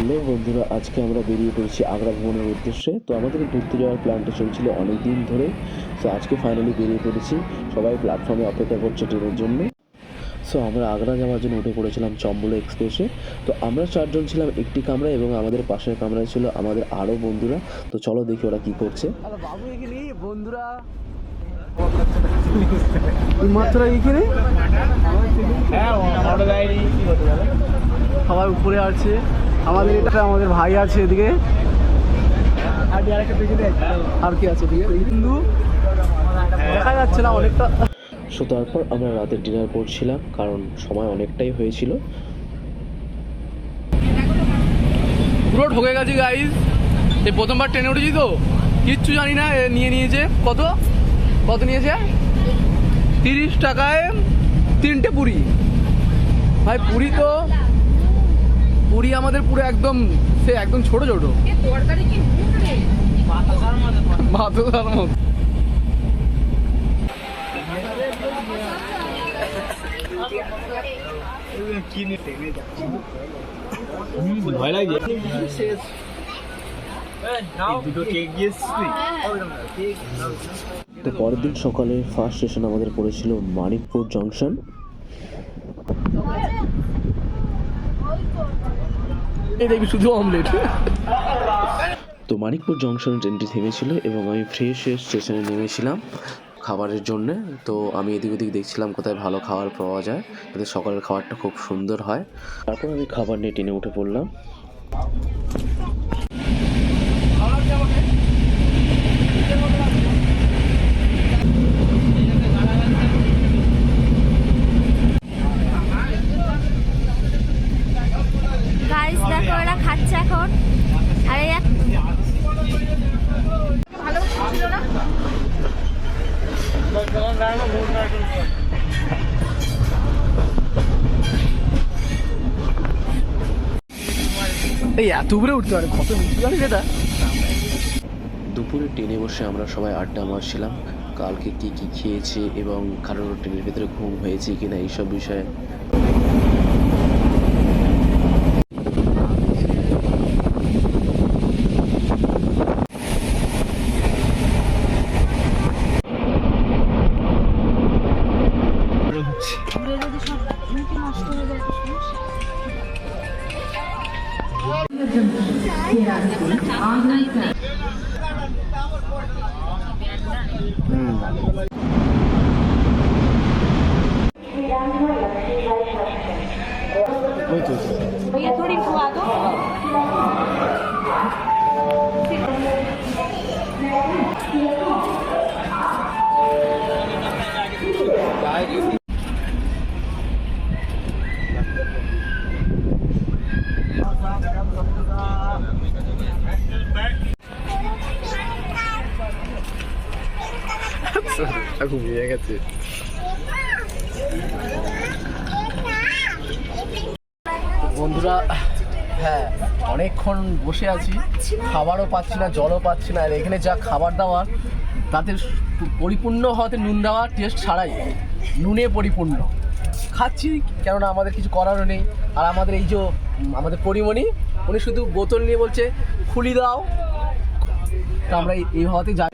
Hello বন্ধুরা, আজকে আমরা বেরিয়ে পড়েছি আগ্রা ভ্রমণের উদ্দেশ্যে। তো আমাদের ঘুরতে যাওয়ার প্ল্যানটা চলছিল অনেক দিন ধরে। সো আজকে ফাইনালি বেরিয়ে পড়েছি। সবাই প্ল্যাটফর্মে অপেক্ষা করছে ট্রেনের জন্য। সো আমরা আগ্রা যাওয়ার জন্য উঠে পড়েছিলাম চম্বল এক্সপ্রেসে। তো আমরা 4 জন ছিলাম একটি কামরায় এবং আমাদের পাশের কামরায় ছিল আমাদের আরও বন্ধুরা। তো চলো দেখি ওরা কি করছে। বাবু এখানে বন্ধুরা মাত্র এইখানে সবাই উপরে আছে। আমাদের এটা আমাদের ভাই আছে এদিকে, আর কি আছে কিন্তু দেখা যাচ্ছে না অনেকটা। সো তারপর আমরা রাতের ডিনার করছিলাম, কারণ সময় অনেকটাই হয়েছিল। পুরো ঠকে গেছি গাইজ। এই প্রথমবার ট্রেনে উঠেছি তো কিচ্ছু জানি না। নিয়েছে কত নিয়েছে? 30 টাকায় 3টে পুরি। ভাই পুরি আমাদের পুরো একদম ছোট ছোট মাথার মতো। ভয় লাগে। তো পরের দিন সকালে ফার্স্ট স্টেশন আমাদের পড়েছিল মানিকপুর জংশন। দেখবি শুধু অমলেট। তো মানিকপুর জংশনে ট্রেনটি থেমেছিল এবং আমি ফ্রেশ হয়ে স্টেশনে নেমেছিলাম খাবারের জন্যে। তো আমি এদিক ওদিক দেখছিলাম কোথায় ভালো খাবার পাওয়া যায়, যাতে সকালের খাবারটা খুব সুন্দর হয়। তারপর আমি খাবার নিয়ে ট্রেনে উঠে পড়লাম। গাইস দেখো ওরা খাচ্ছে এখন। আরে ভালো ছিল না। এই এত উপরে উঠতে পারে, কত নিচু জানিস এটা? দুপুরে ট্রেনে বসে আমরা সবাই আড্ডা মারছিলাম, কালকে কি কি খেয়েছে এবং কারোর ট্রেনের ভেতরে ঘুম হয়েছে কিনা এইসব বিষয়ে। भैया थोड़ी खुआ दो। ঘুমিয়ে গেছে। বন্ধুরা হ্যাঁ, অনেকক্ষণ বসে আছি, খাবারও পাচ্ছি না, জলও পাচ্ছি না। আর এখানে যা খাবার দাবার তাদের পরিপূর্ণ হওয়াতে নুন দেওয়া টেস্ট ছাড়াই নুনে পরিপূর্ণ খাচ্ছি, কেননা আমাদের কিছু করারও নেই। আর আমাদের এই যে আমাদের পরিমণি, উনি শুধু বোতল নিয়ে বলছে খুলি দাও। তো আমরা এই হওয়াতে যাই।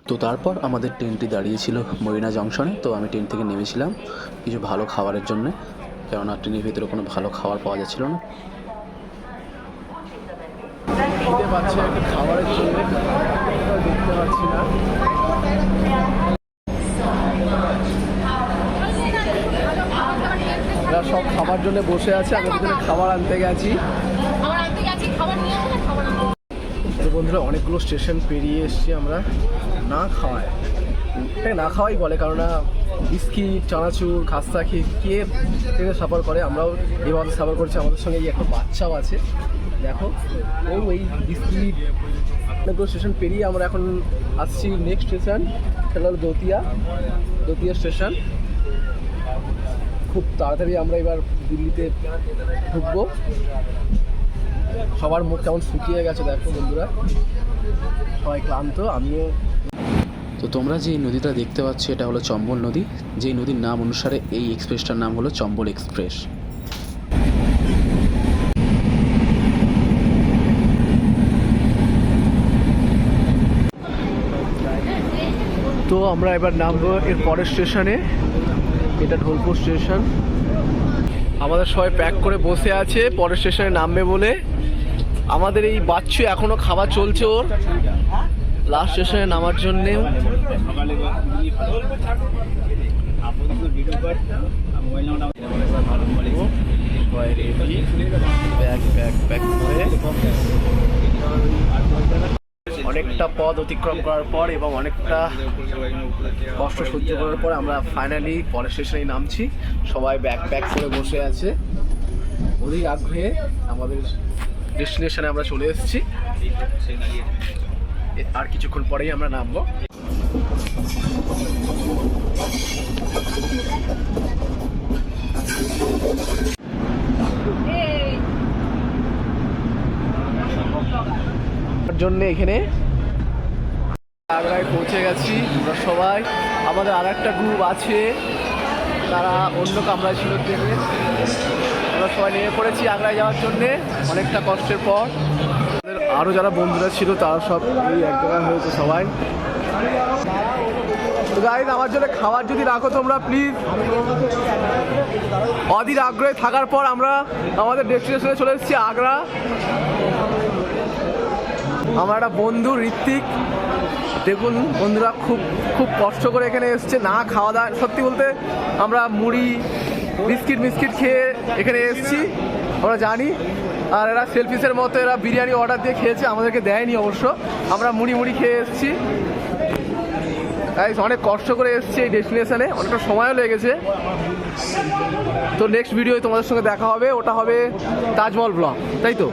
তো তারপর আমাদের ট্রেনটি দাঁড়িয়েছিল মরিনা জংশনে। তো আমি ট্রেন থেকে নেমেছিলাম কিছু ভালো খাবারের জন্য, কেননা ট্রেনের ভিতরে কোনো ভালো খাবার পাওয়া যাচ্ছিল না। খেতে পাচ্ছি একটা খাবারের জন্য, দেখতে পাচ্ছি না। এরা সব খাবার জন্য বসে আছে, আমি ওখানে খাবার আনতে গেছি। তো বন্ধুরা অনেকগুলো স্টেশন পেরিয়ে এসেছি আমরা না খাওয়ায়। এটাকে না খাওয়াই বলে, কেননা বিস্কিট, চানাচুর, খাস্তা খেয়ে কে ট্রেনে সাফার করে, আমরাও এভাবে সাফার করছি। আমাদের সঙ্গে এই একটা বাচ্চাও আছে, দেখো ও এই বিস্কিট। অনেকগুলো স্টেশন পেরিয়ে আমরা এখন আসছি নেক্সট স্টেশন, সেটা হলো দতিয়া স্টেশন। খুব তাড়াতাড়ি আমরা এবার দিল্লিতে ঢুকবো। সবার মুখ কেমন শুকিয়ে গেছে দেখো বন্ধুরা, সবাই ক্লান্ত, আমিও। তো তোমরা যে নদীটা দেখতে পাচ্ছ এটা হলো চম্বল নদী, যেই নদীর নাম অনুসারে এই এক্সপ্রেসটার নাম হলো চম্বল এক্সপ্রেস। তো আমরা এবার নামবো এর পরের স্টেশনে, এটা ঢোলপুর স্টেশন। আমাদের সবাই প্যাক করে বসে আছে পরের স্টেশনে নামবে বলে। আমাদের এই বাচ্চু এখনো খাবার চলছে ওর, লাস্ট স্টেশনে নামার জন্যে। অনেকটা পথ অতিক্রম করার পর এবং অনেকটা কষ্ট সহ্য করার পর আমরা ফাইনালি পরের স্টেশনে নামছি। সবাই ব্যাক করে বসে আছে অধিক আগ্রহে। আমাদের ডেস্টিনেশনে আমরা চলে এসেছি, আর কিছুক্ষণ পরেই আমরা নামবো। জন্য এখানে আগ্রায় পৌঁছে গেছি আমরা সবাই। আমাদের আর একটা গ্রুপ আছে, তারা অন্য কামরায় ছিল দেখে। আমরা সবাই নেমে পড়েছি আগ্রায় যাওয়ার জন্যে অনেকটা কষ্টের পর। আরও যারা বন্ধুরা ছিল তারা সব এই এক জায়গায় হয়েছে সবাই। তো গাইজ, আমার জন্য খাবার যদি রাখো তোমরা প্লিজ। অধীর আগ্রহে থাকার পর আমরা আমাদের ডেস্টিনেশনে চলে এসেছি আগ্রা। আমার একটা বন্ধু ঋত্বিক, দেখুন বন্ধুরা খুব খুব কষ্ট করে এখানে এসছে, না খাওয়া দাওয়া। সত্যি বলতে আমরা মুড়ি বিস্কিট খেয়ে এখানে এসেছি, আমরা জানি। আর এরা সেলফিসের মতো এরা বিরিয়ানি অর্ডার দিয়ে খেয়েছে, আমাদেরকে দেয়নি অবশ্য। আমরা মুড়ি খেয়ে এসেছি। তাই অনেক কষ্ট করে এসেছি এই ডেস্টিনেশনে, অনেকটা সময়ও লেগেছে। তো নেক্সট ভিডিও তোমাদের সঙ্গে দেখা হবে, ওটা হবে তাজমহল ব্লগ, তাই তো।